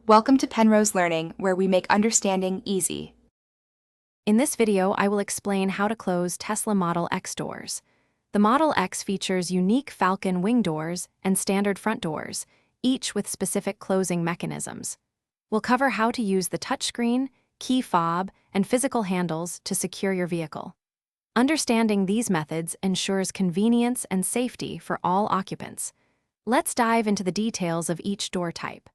Welcome to Penrose Learning, where we make understanding easy. In this video, I will explain how to close Tesla Model X doors. The Model X features unique Falcon wing doors and standard front doors, each with specific closing mechanisms. We'll cover how to use the touchscreen, key fob, and physical handles to secure your vehicle. Understanding these methods ensures convenience and safety for all occupants. Let's dive into the details of each door type.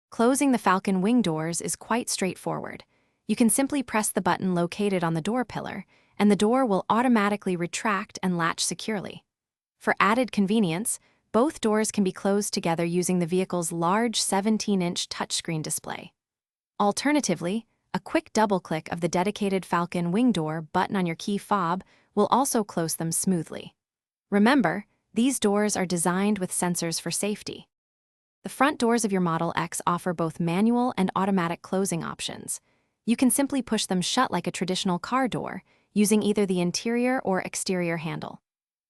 Closing the Falcon wing doors is quite straightforward. You can simply press the button located on the door pillar, and the door will automatically retract and latch securely. For added convenience, both doors can be closed together using the vehicle's large 17-inch touchscreen display. Alternatively, a quick double-click of the dedicated Falcon wing door button on your key fob will also close them smoothly. Remember, these doors are designed with sensors for safety. The front doors of your Model X offer both manual and automatic closing options. You can simply push them shut like a traditional car door, using either the interior or exterior handle.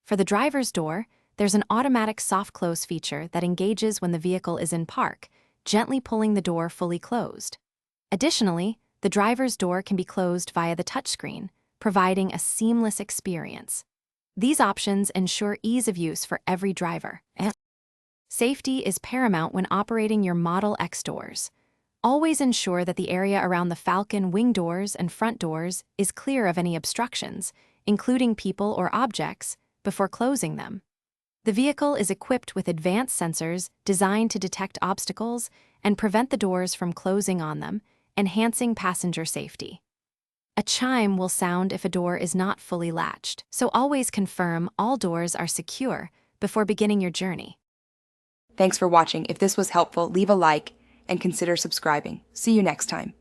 For the driver's door, there's an automatic soft close feature that engages when the vehicle is in park, gently pulling the door fully closed. Additionally, the driver's door can be closed via the touchscreen, providing a seamless experience. These options ensure ease of use for every driver. Safety is paramount when operating your Model X doors. Always ensure that the area around the Falcon wing doors and front doors is clear of any obstructions, including people or objects, before closing them. The vehicle is equipped with advanced sensors designed to detect obstacles and prevent the doors from closing on them, enhancing passenger safety. A chime will sound if a door is not fully latched, so always confirm all doors are secure before beginning your journey. Thanks for watching. If this was helpful, leave a like and consider subscribing. See you next time.